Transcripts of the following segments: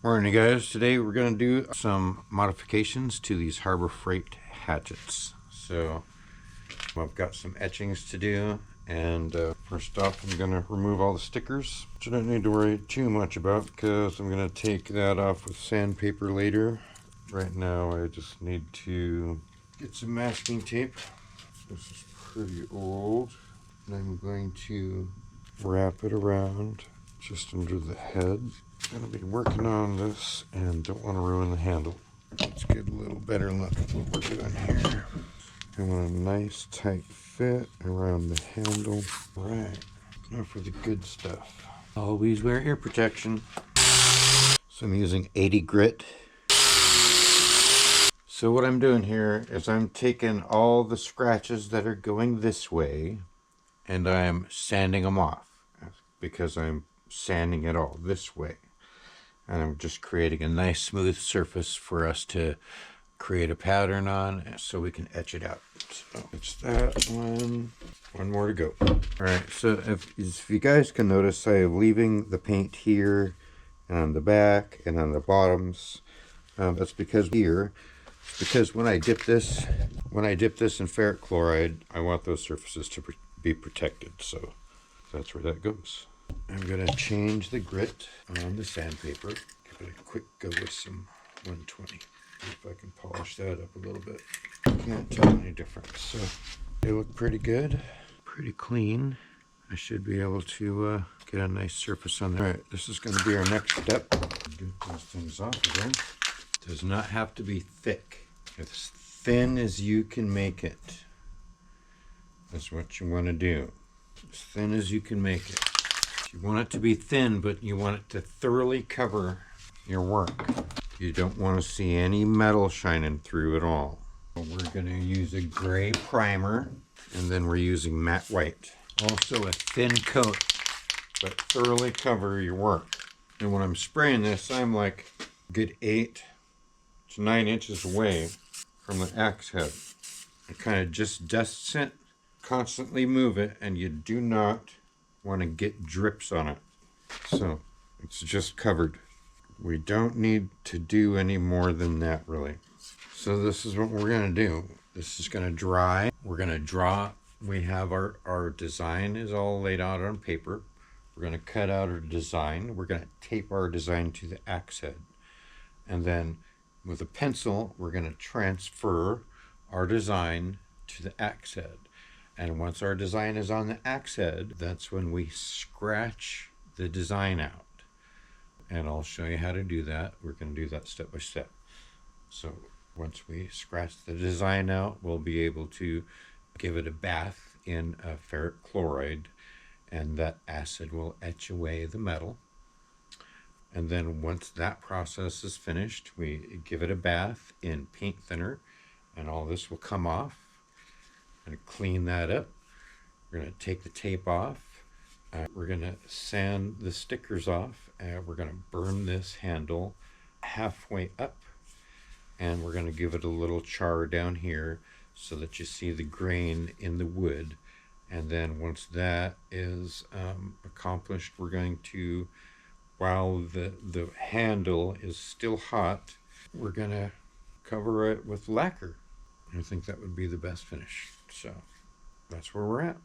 Morning guys, today we're going to do some modifications to these Harbor Freight hatchets. So I've got some etchings to do, and first off I'm going to remove all the stickers, which I don't need to worry too much about because I'm going to take that off with sandpaper later. Right now I just need to get some masking tape. This is pretty old, and I'm going to wrap it around just under the head. I'm going to be working on this and don't want to ruin the handle. Let's get a little better look at what we're doing here. I want a nice tight fit around the handle. Right, now for the good stuff. Always wear ear protection. So I'm using 80 grit. So what I'm doing here is I'm taking all the scratches that are going this way and I'm sanding them off, because I'm sanding it all this way. And I'm just creating a nice smooth surface for us to create a pattern on so we can etch it out. So it's that one more to go. All right, so if you guys can notice, I am leaving the paint here and on the back and on the bottoms. That's because when I dip this in ferric chloride, I want those surfaces to be protected. So that's where that goes. I'm going to change the grit on the sandpaper. Give it a quick go with some 120. See if I can polish that up a little bit. Can't tell any difference. So they look pretty good, pretty clean. I should be able to get a nice surface on there. All right, this is going to be our next step. Get those things off again. It does not have to be thick. As thin as you can make it. That's what you want to do. As thin as you can make it. You want it to be thin, but you want it to thoroughly cover your work. You don't want to see any metal shining through at all. We're going to use a gray primer, and then we're using matte white. Also a thin coat, but thoroughly cover your work. And when I'm spraying this, I'm like a good 8 to 9 inches away from the axe head. I kind of just dust it, constantly move it, and you do not want to get drips on it. So it's just covered. We don't need to do any more than that, really. So this is what we're going to do. This is going to dry. We're going to draw. We have our design is all laid out on paper. We're going to cut out our design. We're going to tape our design to the axe head. And then with a pencil, we're going to transfer our design to the axe head. And once our design is on the axe head, that's when we scratch the design out. And I'll show you how to do that. We're going to do that step by step. So once we scratch the design out, we'll be able to give it a bath in ferric chloride, and that acid will etch away the metal. And then once that process is finished, we give it a bath in paint thinner, and all this will come off. Going to clean that up. We're going to take the tape off. We're going to sand the stickers off. We're going to burn this handle halfway up, and we're going to give it a little char down here so that you see the grain in the wood. And then once that is accomplished, we're going to, while the handle is still hot, we're going to cover it with lacquer. I think that would be the best finish. So that's where we're at.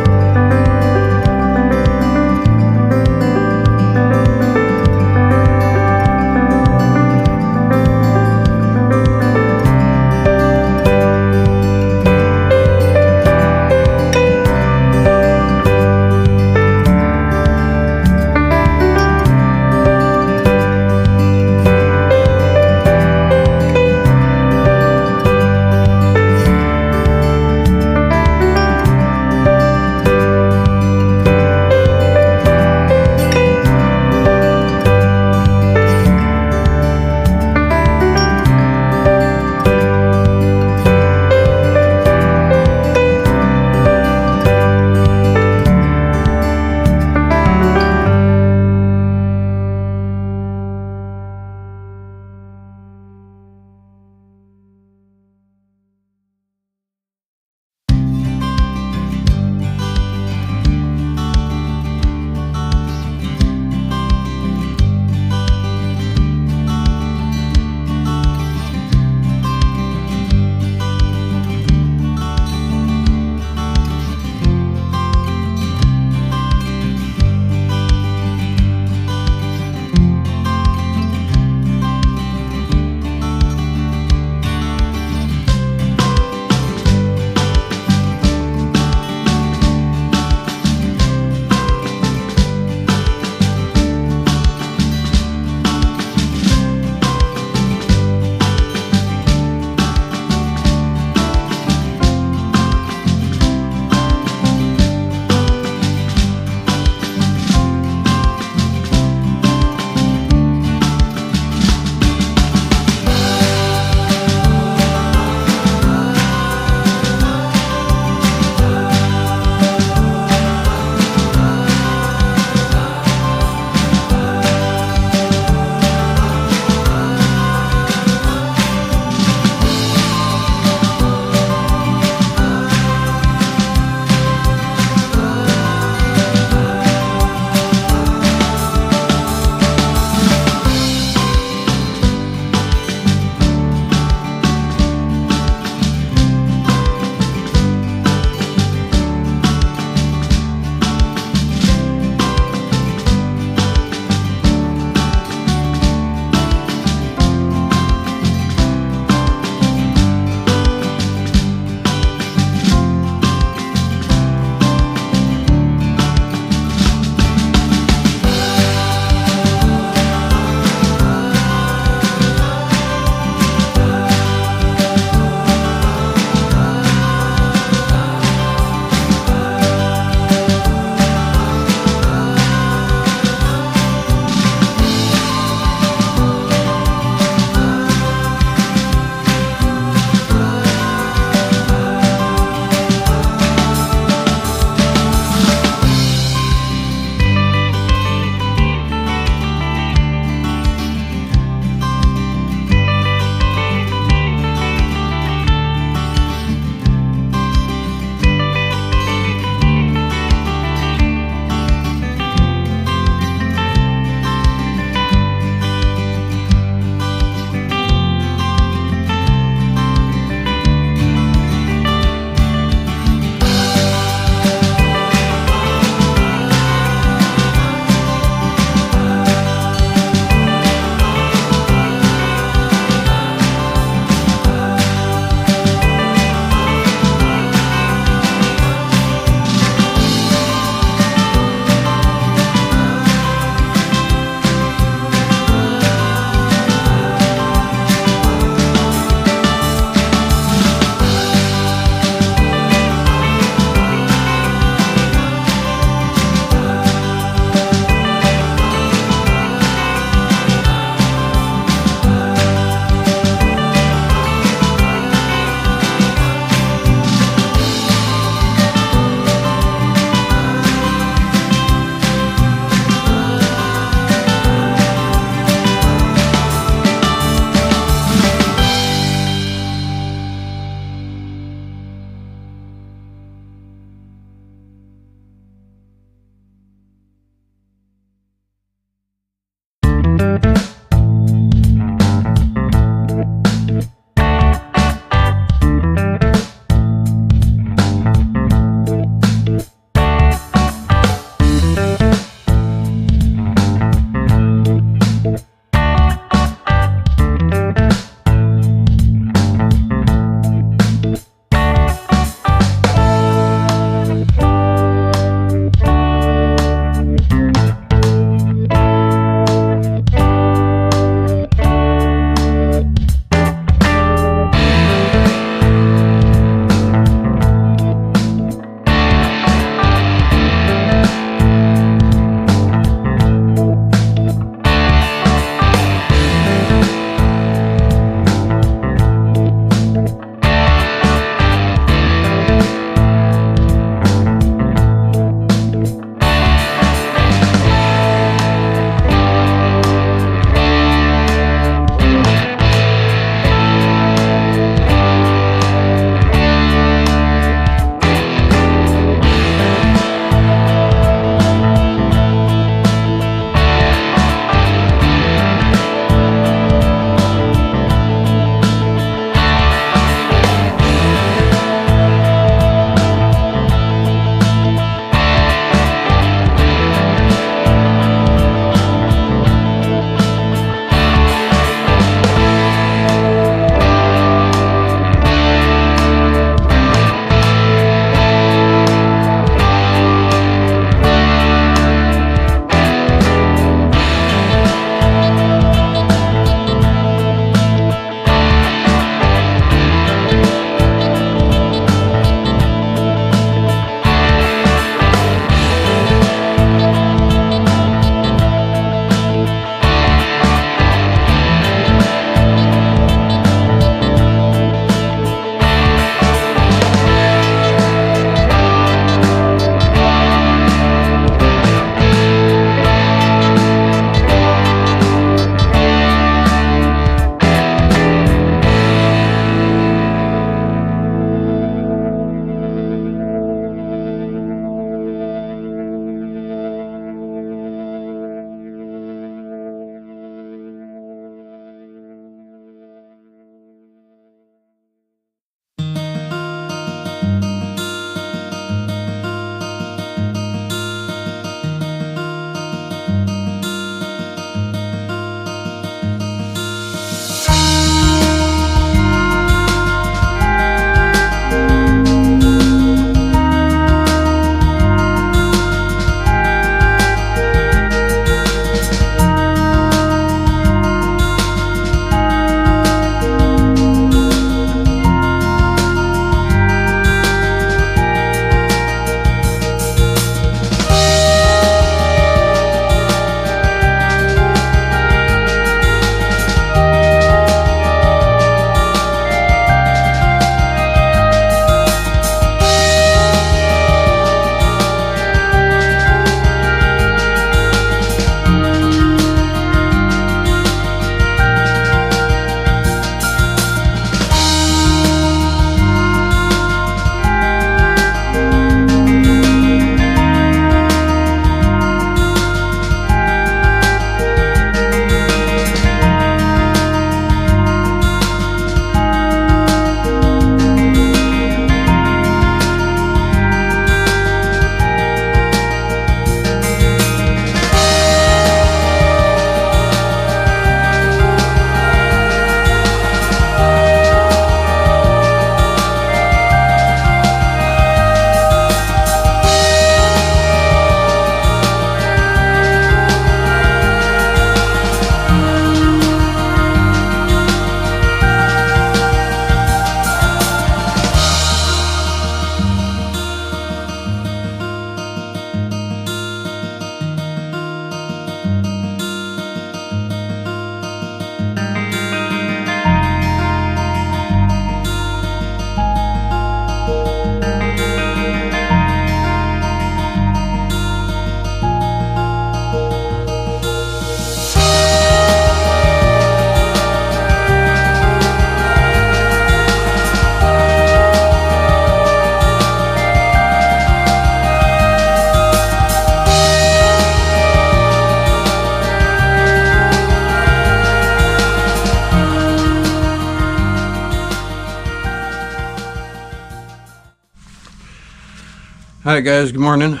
Hi guys, good morning.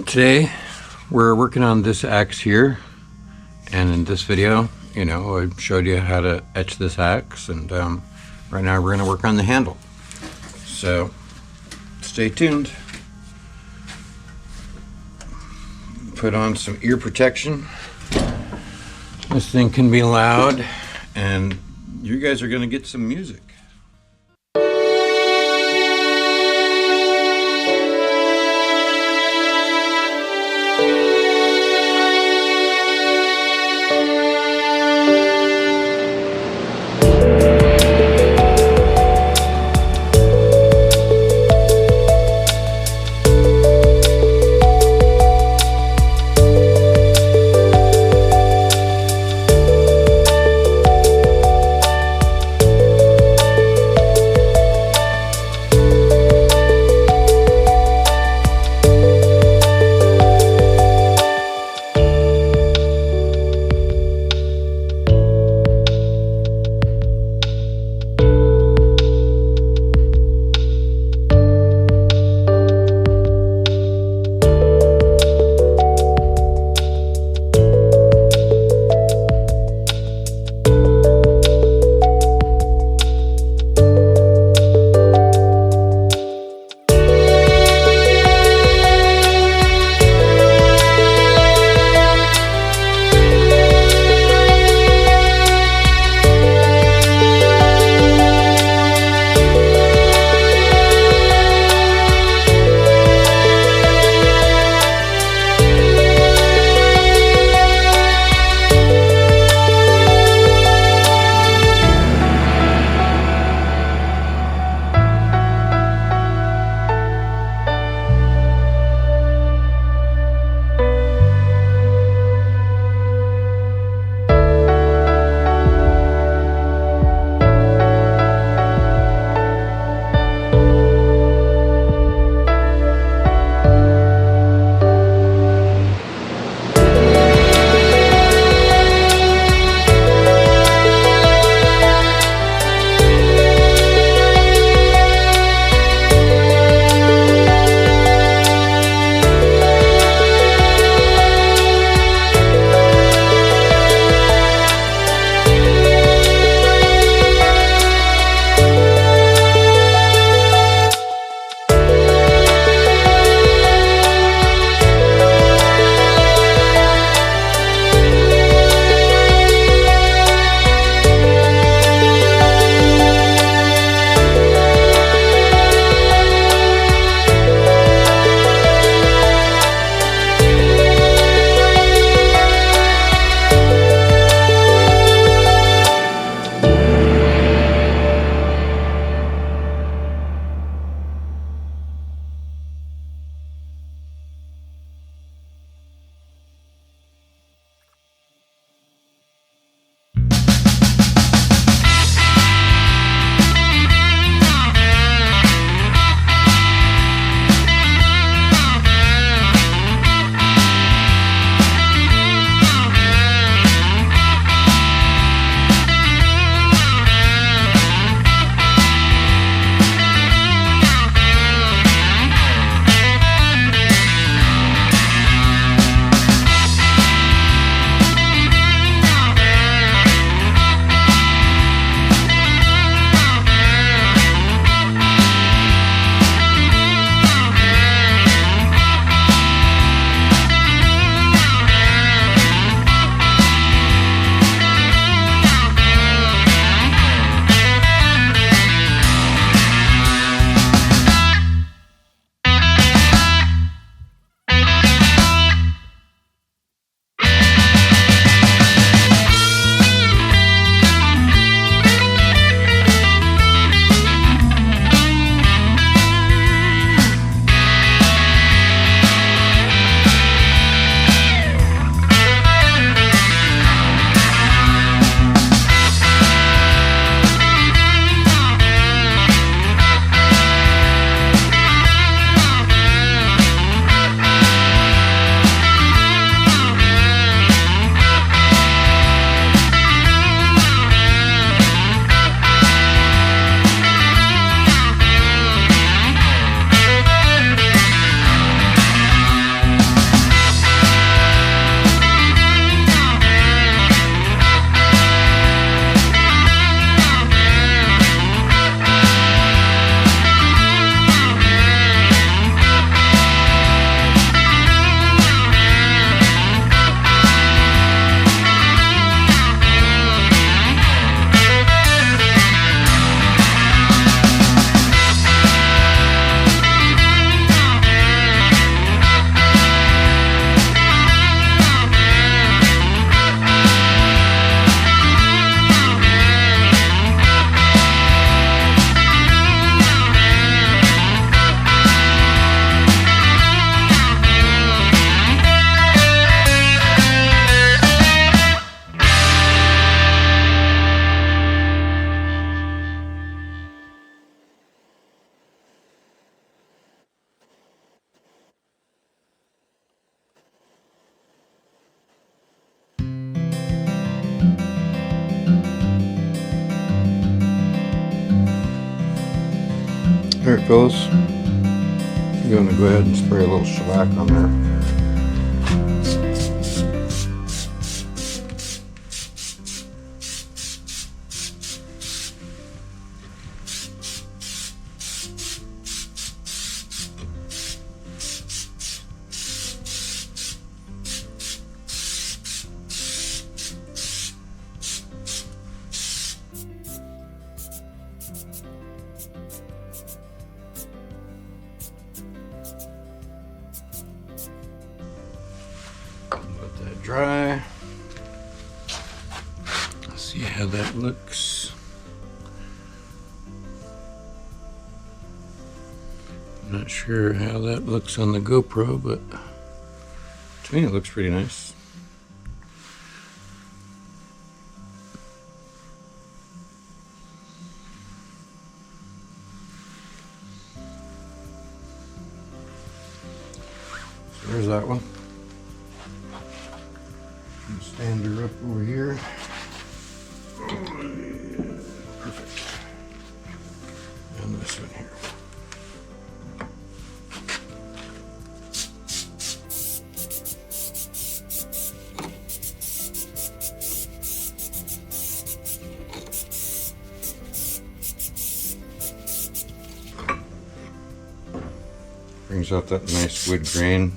Today we're working on this axe here, and in this video, I showed you how to etch this axe, and right now we're going to work on the handle. So stay tuned. Put on some ear protection. This thing can be loud, and you guys are going to get some music. goes. I'm going to go ahead and spray a little shellac on there. Let that dry. Let's see how that looks. I'm not sure how that looks on the GoPro, but to me it looks pretty nice. So there's that one. Stand her up over here. Oh, yeah. Perfect. And this one here. Brings out that nice wood grain.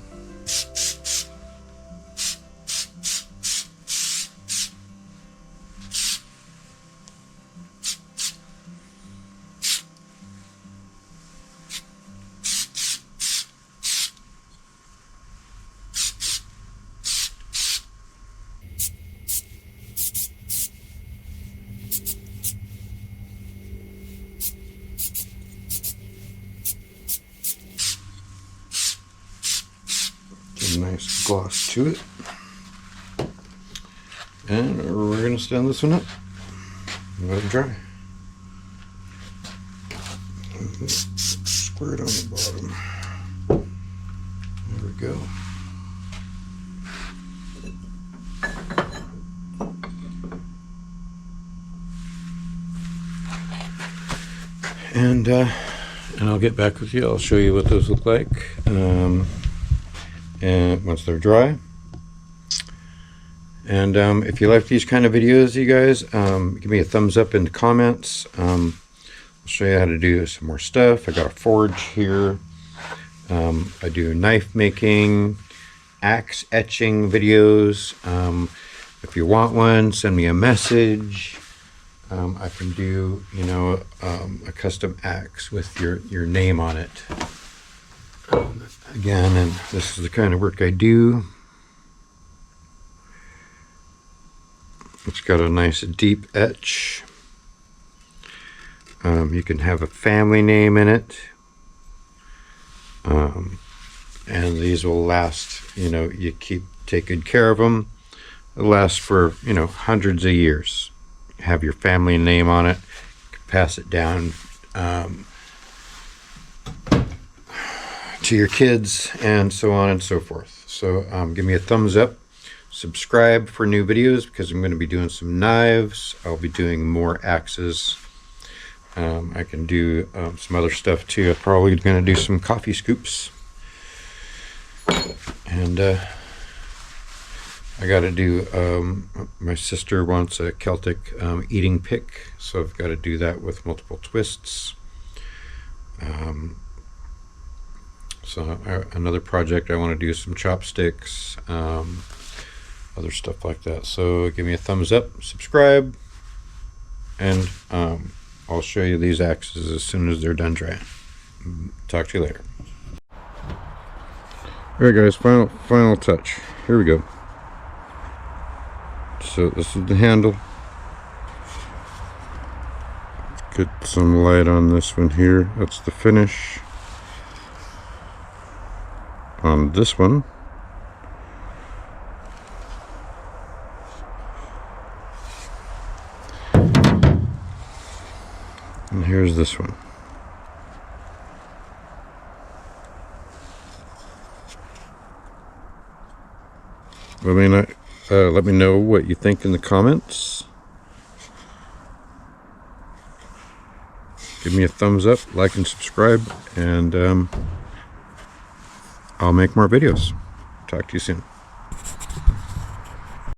Get a nice gloss to it. And we're going to stand this one up and let it dry. Squirt on the bottom. There we go. And I'll get back with you. I'll show you what those look like. And once they're dry. And if you like these kind of videos, you guys, give me a thumbs up in the comments. I'll show you how to do some more stuff. I got a forge here. I do knife making, axe etching videos. If you want one, send me a message. I can do, you know, a custom axe with your name on it. Again, and this is the kind of work I do. It's got a nice deep etch. You can have a family name in it. And these will last, you know, you take good care of them. It'll last for, you know, hundreds of years. Have your family name on it. Pass it down to your kids and so on and so forth. So give me a thumbs up. Subscribe for new videos because I'm going to be doing some knives. I'll be doing more axes. I can do some other stuff too. I'm probably going to do some coffee scoops. And I got to do, my sister wants a Celtic eating pick, so I've got to do that with multiple twists. So another project, I want to do some chopsticks, other stuff like that. So give me a thumbs up, subscribe, and I'll show you these axes as soon as they're done drying. Talk to you later. Alright guys, final touch. Here we go. So this is the handle. Get some light on this one here. That's the finish. On this one, and here's this one. Let me know what you think in the comments. Give me a thumbs up, like and subscribe, and I'll make more videos. Talk to you soon.